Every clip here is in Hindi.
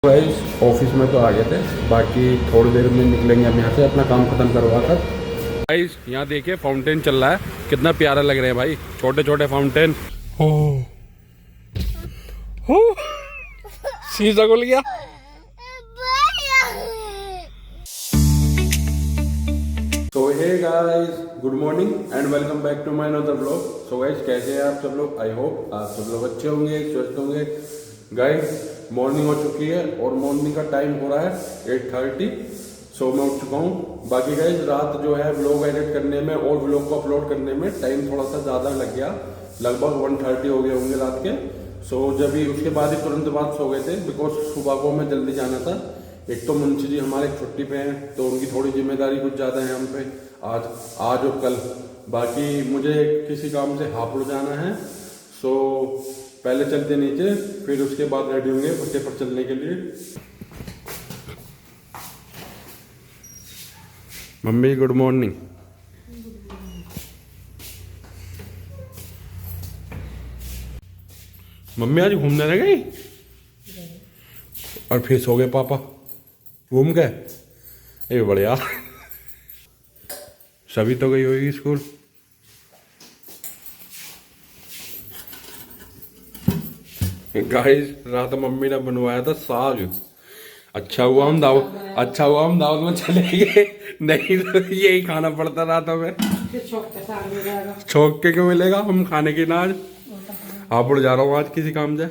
गाइस ऑफिस में तो आ गए थे, बाकी थोड़ी देर में निकलेंगे हम यहाँ से अपना काम खत्म करवा कर। गाइस यहाँ देखिए फाउंटेन चल रहा है, कितना प्यारा लग रहा है भाई, छोटे छोटे फाउंटेन। हो हो शीशा खुल गया। So hey guys, good morning and welcome back to my another vlog. So guys कैसे हैं आप सब लोग? आई होप आप सब लोग अच्छे होंगे, स्वस्थ होंगे। गाइस मॉर्निंग हो चुकी है और मॉर्निंग का टाइम हो रहा है 8:30। सो मैं उठ चुका हूँ। बाकी गाइस रात जो है व्लॉग एडिट करने में और व्लॉग को अपलोड करने में टाइम थोड़ा सा ज़्यादा लग गया, लगभग 1:30 हो गए होंगे रात के। सो जब ही उसके बाद ही तुरंत बाद सो गए थे, बिकॉज सुबह को हमें जल्दी जाना था। एक तो मुंशी जी हमारे छुट्टी पे हैं तो उनकी थोड़ी जिम्मेदारी कुछ ज़्यादा है हम पे आज और कल। बाकी मुझे किसी काम से हापुड़ जाना है। सो पहले चलते नीचे, फिर उसके बाद रेडी होंगे फुटे पर चलने के लिए। Mummy good morning. मम्मी आज घूमने न गई और फिर सो गए पापा, घूम गए। ये बढ़िया, सभी तो गई होगी स्कूल। गाइस रात मम्मी ने बनवाया था साग। अच्छा हुआ हम दावत में चले गए, नहीं तो यही खाना पड़ता रातों में। छोक के क्यों मिलेगा, हम खाने की ना आज। हापुड़ जा रहा हूँ आज किसी काम से,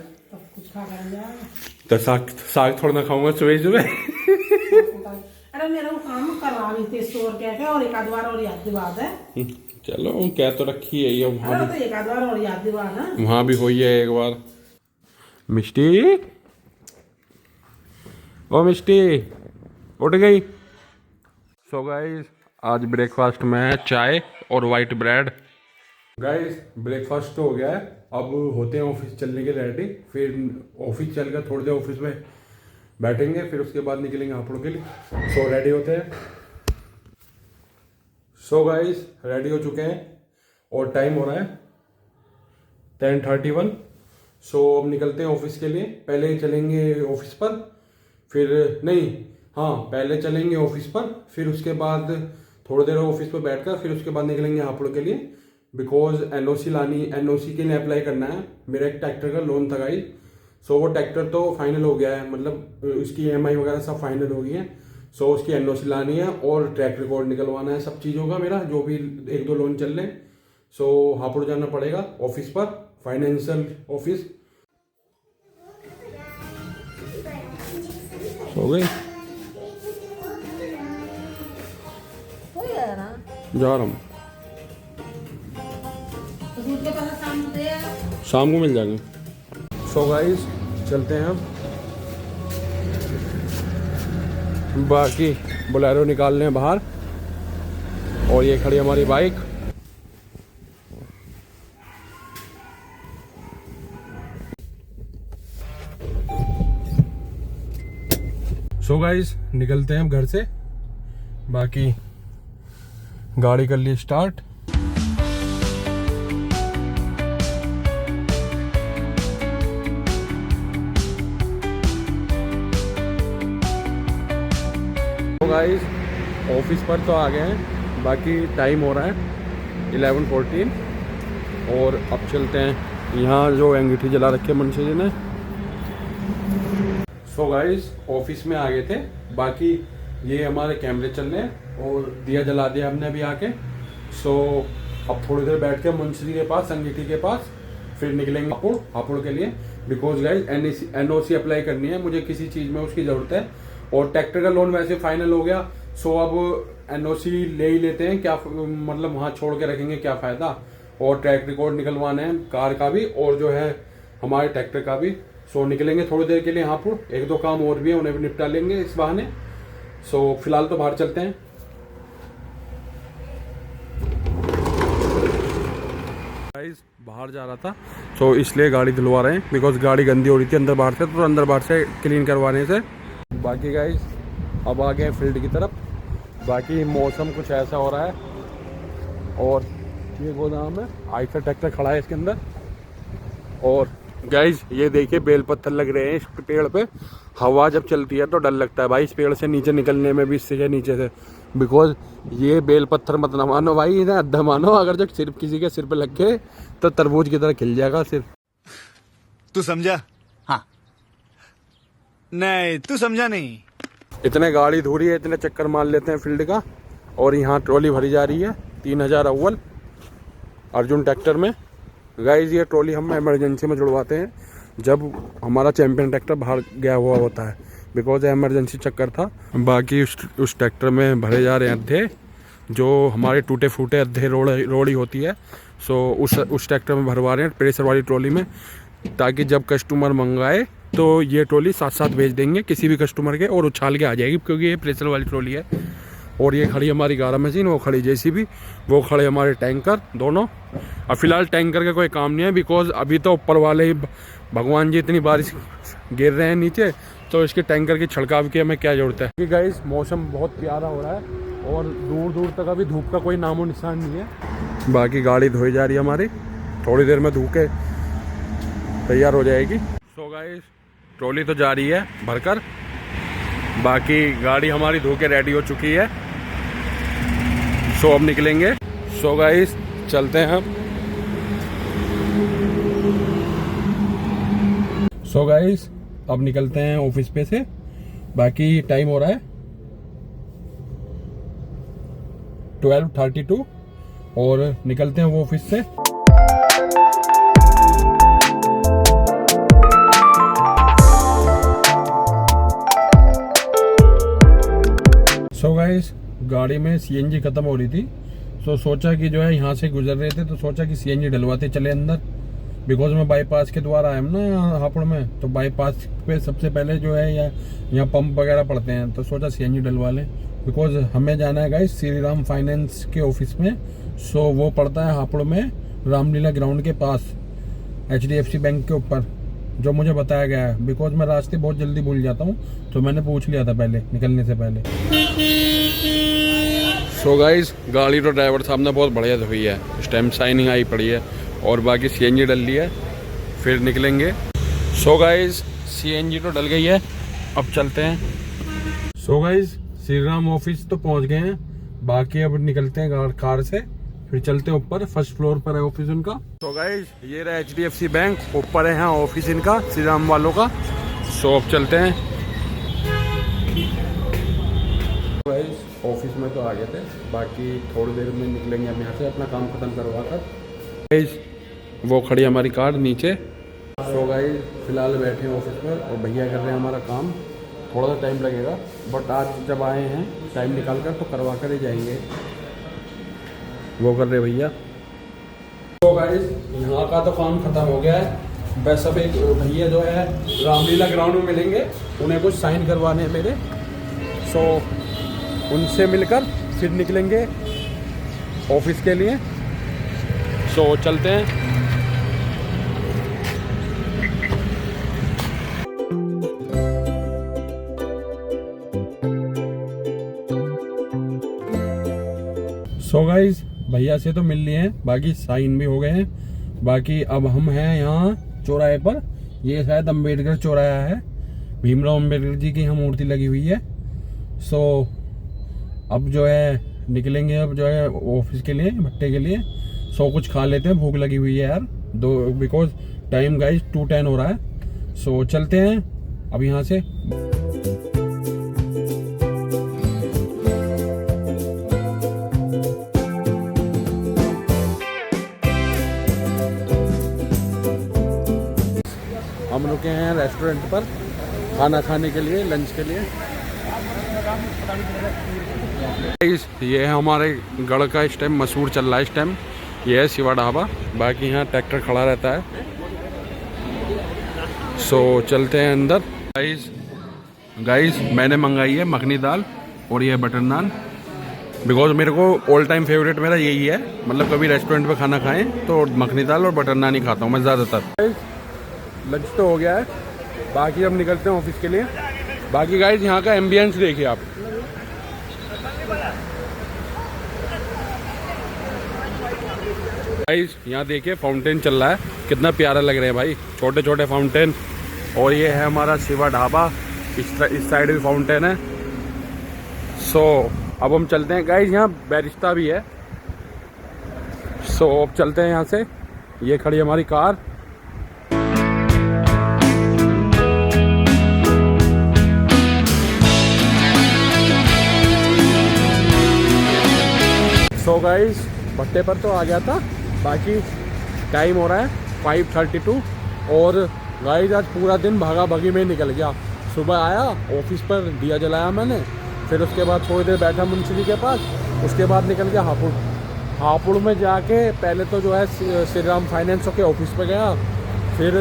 तो साग थोड़ा ना खाऊंगा सुबह सुबह। अरे मेरा काम करवा ली थी स्टोर के और एक आध बार और याद दिवा दे। चलो क्या तो रखी है ये वहाँ तो एक आध बार और याद दिवा ना, वहाँ भी हुई है एक बार। मिष्टी, ओ मिष्टी उठ गई। सो गाइस आज ब्रेकफास्ट में है चाय और वाइट ब्रेड। गाइस ब्रेकफास्ट तो हो गया है, अब होते हैं ऑफिस चलने के रेडी। फिर ऑफिस चलकर थोड़ी देर ऑफिस में बैठेंगे, फिर उसके बाद निकलेंगे हापुड़ के लिए। सो रेडी होते हैं। सो गाइस रेडी हो चुके हैं और टाइम हो रहा है 10:31। सो अब निकलते हैं ऑफिस के लिए। पहले चलेंगे ऑफिस पर, फिर नहीं, हाँ पहले चलेंगे ऑफिस पर, फिर उसके बाद थोड़ी देर ऑफिस पर बैठकर फिर उसके बाद निकलेंगे हापुड़ के लिए। बिकॉज एनओसी लानी, एनओसी के लिए अप्लाई करना है। मेरा एक ट्रैक्टर का लोन था गाइस। सो वो ट्रैक्टर तो फाइनल हो गया है, मतलब उसकी ईएमआई वगैरह सब फाइनल हो गई है। सो उसकी एनओसी लानी है और ट्रैक रिकॉर्ड निकलवाना है, सब चीज़ों का मेरा जो भी एक दो लोन चल रहे। सो हापुड़ जाना पड़ेगा ऑफिस पर, फाइनेंशियल ऑफिस। हो गई, जा रहा हूँ, शाम को मिल जाएंगे। सो गाइस चलते हैं अब। बाकी बोलेरो निकाल लें बाहर, और ये खड़ी हमारी बाइक। सो गाइस निकलते हैं अब घर से। बाकी गाड़ी कर ली स्टार्ट। गाइस ऑफिस पर तो आ गए हैं, बाकी टाइम हो रहा है 11:14 और अब चलते हैं। यहाँ जो अंगीठी जला रखी है मुंशी जी ने। सो गाइस ऑफिस में आ गए थे, बाकी ये हमारे कैमरे चल रहे हैं और दिया जला दिया हमने अभी आके। सो अब थोड़ी देर बैठ के मुंशी जी के पास, अंगीठी के पास, फिर निकलेंगे हापुड़ के लिए। बिकॉज गाइस एनओसी अप्लाई करनी है मुझे, किसी चीज़ में उसकी ज़रूरत है। और ट्रैक्टर का लोन वैसे फाइनल हो गया। सो अब एनओसी ले ही लेते हैं, क्या मतलब वहाँ छोड़ के रखेंगे क्या फ़ायदा। और ट्रैक रिकॉर्ड निकलवाना है कार का भी और जो है हमारे ट्रैक्टर का भी। सो निकलेंगे थोड़ी देर के लिए हापुड़, एक दो काम और भी है उन्हें भी निपटा लेंगे इस बहाने। सो फिलहाल तो बाहर चलते हैं। गाइस बाहर जा रहा था, सो इसलिए गाड़ी धुलवा रहे हैं, बिकॉज गाड़ी गंदी हो रही थी अंदर बाहर से, तो अंदर बाहर से क्लीन करवाने से। बाकी गाइस अब आ गए फील्ड की तरफ। बाकी मौसम कुछ ऐसा हो रहा है और ये गोदाम है, आइसर ट्रैक्टर खड़ा है इसके अंदर और गाइस ये देखिए बेल पत्थर लग रहे हैं इस पेड़ पे। हवा जब चलती है तो डर लगता है भाई इस पेड़ से नीचे निकलने में भी, इससे नीचे से, बिकॉज ये बेल पत्थर मत ना मानो भाई, इन्हें अद्धा मानो। अगर जब सिर्फ किसी के सिर पे लग गए तो तरबूज की तरह खिल जाएगा सिर। तू समझा? हाँ। नहीं तू समझा नहीं। इतने गाड़ी धूरी है, इतने चक्कर मार लेते हैं फील्ड का। और यहाँ ट्रॉली भरी जा रही है 3000 अव्वल अर्जुन ट्रैक्टर में। गाइस ये ट्रॉली हम इमरजेंसी में जुड़वाते हैं जब हमारा चैंपियन ट्रैक्टर बाहर गया हुआ होता है, बिकॉज इमरजेंसी चक्कर था। बाकी उस ट्रैक्टर में भरे जा रहे हैं अद्धे, जो हमारे टूटे फूटे अद्धे रोड़ी होती है। सो उस ट्रैक्टर में भरवा रहे हैं प्रेशर वाली ट्रॉली में, ताकि जब कस्टमर मंगाए तो ये ट्रॉली साथ साथ भेज देंगे किसी भी कस्टमर के, और उछाल के आ जाएगी, क्योंकि ये प्रेशर वाली ट्रॉली है। और ये खड़ी हमारी 11 मशीन, वो खड़ी जेसीबी, वो खड़े हमारे टैंकर दोनों। अब फिलहाल टैंकर का कोई काम नहीं है, बिकॉज अभी तो ऊपर वाले ही भगवान जी इतनी बारिश गिर रहे हैं नीचे, तो इसके टैंकर की छिड़काव की हमें क्या जरूरत है। क्योंकि गाइस मौसम बहुत प्यारा हो रहा है और दूर दूर तक अभी धूप का कोई नामो निशान नहीं है। बाकी गाड़ी धोई जा रही है हमारी, थोड़ी देर में धो के तैयार हो जाएगी। सो गाइस ट्रॉली तो जा रही है भरकर, बाकी गाड़ी हमारी धो के रेडी हो चुकी है। सो अब निकलेंगे। सो गाइस चलते हैं हम। सो गाइस अब निकलते हैं ऑफिस पे से। बाकी टाइम हो रहा है 12:32 और निकलते हैं वो ऑफिस से। सो गाइस गाड़ी में सीएनजी खत्म हो रही थी, सो सोचा कि जो है यहाँ से गुजर रहे थे तो सोचा कि सीएनजी डलवाते चले अंदर, बिकॉज मैं बाईपास के द्वारा आया हूँ ना हापुड़ में, तो बाईपास पे सबसे पहले जो है यहाँ पंप वगैरह पड़ते हैं, तो सोचा सीएनजी डलवा लें। बिकॉज हमें जाना है गाइस श्री राम फाइनेंस के ऑफिस में। सो वो पड़ता है हापुड़ में रामलीला ग्राउंड के पास, HDFC बैंक के ऊपर, जो मुझे बताया गया है। बिकॉज मैं रास्ते बहुत जल्दी भूल जाता हूँ, तो मैंने पूछ लिया था पहले निकलने से पहले। सो गाइस गाड़ी तो ड्राइवर साहब ने बहुत बढ़िया धोई है, इस टाइम शाइनिंग आई पड़ी है, और बाकी सीएनजी डल ली है, फिर निकलेंगे। सो गाइस सीएनजी तो डल गई है, अब चलते हैं। So guys Shri Ram office तो पहुंच गए हैं, बाकी अब निकलते हैं कार से, फिर चलते हैं ऊपर। फर्स्ट फ्लोर पर है ऑफिस उनका। तो गाइस ये रहा HDFC बैंक, ऊपर है यहाँ ऑफिस इनका श्री राम वालों का। सो अब चलते हैं। गाइस ऑफिस में तो आ गए थे, बाकी थोड़ी देर में निकलेंगे हम यहाँ से अपना काम खत्म करवा कर। गाइस वो खड़ी हमारी कार नीचे। सो गाइस फिलहाल बैठे हैं ऑफिस में और भैया कर रहे हैं हमारा काम। थोड़ा सा टाइम लगेगा, बट आज जब आए हैं टाइम निकाल कर तो करवा कर ही जाएंगे। वो कर रहे भैया। तो गाइस यहाँ का तो काम खत्म हो गया है, बस अब एक भैया जो है रामलीला ग्राउंड में मिलेंगे, उन्हें कुछ साइन करवाने हैं मेरे। सो उनसे मिलकर फिर निकलेंगे ऑफिस के लिए। सो चलते हैं। सो गाइस भैया से तो मिल लिए हैं, बाकी साइन भी हो गए हैं। बाकी अब हम हैं यहाँ चौराहे पर, ये शायद अंबेडकर चौराहा है, भीमराव अंबेडकर जी की यहाँ मूर्ति लगी हुई है। सो अब जो है निकलेंगे, अब जो है ऑफिस के लिए, भट्टे के लिए। सो कुछ खा लेते हैं, भूख लगी हुई है यार, बिकॉज टाइम गाइस 2:10 हो रहा है। सो चलते हैं अब यहाँ से। हम रुके हैं रेस्टोरेंट पर खाना खाने के लिए, लंच के लिए। ये है हमारे गढ़ का इस टाइम मशहूर चल रहा है, इस टाइम ये है शिवा ढाबा। बाकी यहाँ ट्रैक्टर खड़ा रहता है। सो चलते हैं अंदर। गाइस मैंने मंगाई है मखनी दाल और ये बटर नान, बिकॉज मेरे को ऑल टाइम फेवरेट मेरा यही है। मतलब कभी रेस्टोरेंट पे खाना खाएं तो मखनी दाल और बटर नान ही खाता हूँ मैं ज़्यादातर। लंच तो हो गया है, बाकी अब निकलते हैं ऑफिस के लिए। बाकी गाइस यहाँ का एम्बियंस देखिए आप, गाइस यहाँ देखिए फाउंटेन चल रहा है, कितना प्यारा लग रहे हैं भाई, छोटे छोटे फाउंटेन। और ये है हमारा शिवा ढाबा, इस साइड भी फाउंटेन है। सो अब हम चलते हैं गाइस, यहाँ बैरिस्टा भी है। सो अब चलते हैं यहाँ से, ये खड़ी है हमारी कार। सो गाइस भट्टे पर तो आ गया था, बाकी टाइम हो रहा है 5:32 और गाइस आज पूरा दिन भागा भागी में निकल गया। सुबह आया ऑफिस पर, दिया जलाया मैंने, फिर उसके बाद थोड़ी देर बैठा मुंशी जी के पास, उसके बाद निकल गया हापुड़ में जाके पहले तो जो है श्री राम फाइनेंस के ऑफिस पे गया, फिर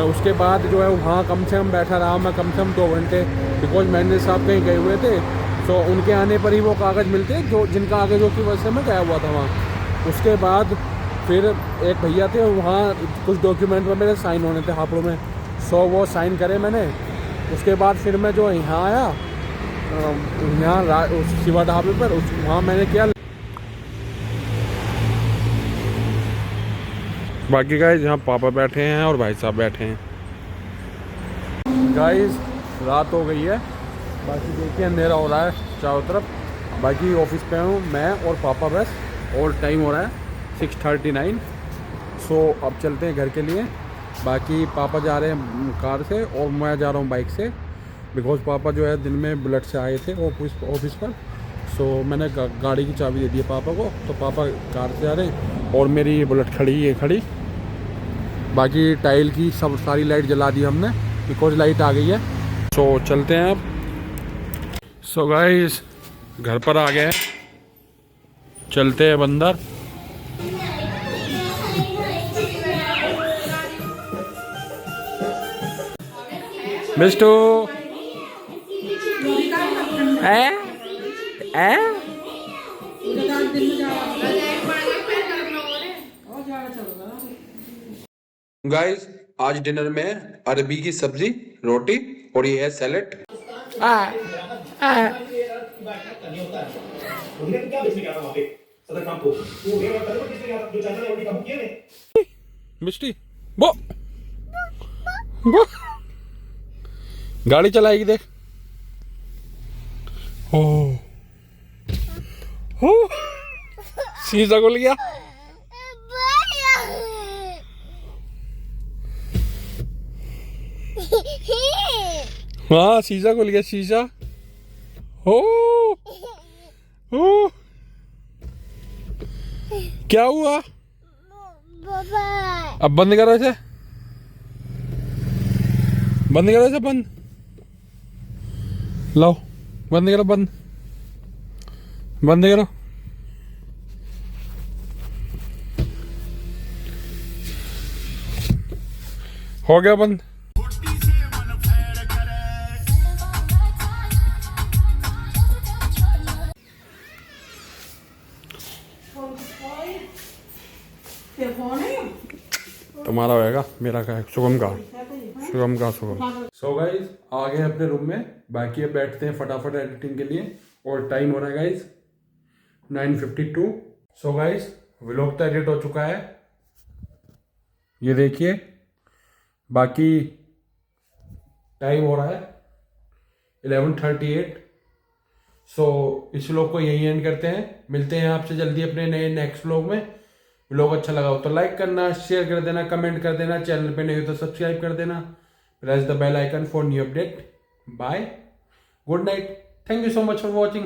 उसके बाद जो है वहाँ कम से कम बैठा रहा मैं, कम से कम 2 घंटे, बिकॉज मैनेजर साहब कहीं गए हुए थे। तो उनके आने पर ही वो कागज़ मिलते जो जिनका कागज़ों की वजह से मैं गया हुआ था वहाँ। उसके बाद फिर एक भैया थे वहाँ, कुछ डॉक्यूमेंट में मेरे साइन होने थे हापुड़ में, सो वो साइन करे मैंने। उसके बाद फिर मैं जो यहाँ आया, यहाँ शिवा ढाबे पर, वहाँ मैंने किया। बाकी गाइस यहाँ पापा बैठे हैं और भाई साहब बैठे हैं। गाइस रात हो गई है, बाकी देखिए अंधेरा हो रहा है चारों तरफ। बाकी ऑफिस पे हूँ मैं और पापा बस, और टाइम हो रहा है 6:39। सो अब चलते हैं घर के लिए। बाकी पापा जा रहे हैं कार से और मैं जा रहा हूँ बाइक से, बिकॉज पापा जो है दिन में बुलेट से आए थे ऑफिस पर। सो मैंने गाड़ी की चाबी दे दी है पापा को, तो पापा कार से जा रहे हैं और मेरी ये बुलेट खड़ी है खड़ी। बाकी टाइल की सब सारी लाइट जला दी हमने, बिकॉज लाइट आ गई है। सो चलते हैं अब। सो गाइस घर पर आ गए, चलते हैं अंदर। मिस्टू गाइस आज डिनर में अरबी की सब्जी, रोटी और ये है सैलेड। मिस्टी वो गाड़ी चलाएगी देख। हो शीशा खुल गया। हाँ शीशा खुल गया, शीशा। हो क्या हुआ? अब बंद करो इसे, बंद करो इसे, बंद लो, बंद करो, बंद करो। हो गया बंद। तुम्हारा होएगा, मेरा का है, शुभम का। सो गाइस आ गए अपने रूम में, बाकी अब बैठते हैं फटाफट एडिटिंग के लिए। और टाइम हो रहा है गाइस 9:52। सो गाइस व्लॉग तो एडिट हो चुका है, ये देखिए। बाकी टाइम हो रहा है 11:38। सो इस व्लॉग को यहीं एंड करते हैं, मिलते हैं आपसे जल्दी अपने नए नेक्स्ट व्लॉग में। व्लॉग अच्छा लगा हो तो लाइक करना, शेयर कर देना, कमेंट कर देना, चैनल पे नहीं हो तो सब्सक्राइब कर देना, press the bell icon for new update. Bye, good night, thank you so much for watching.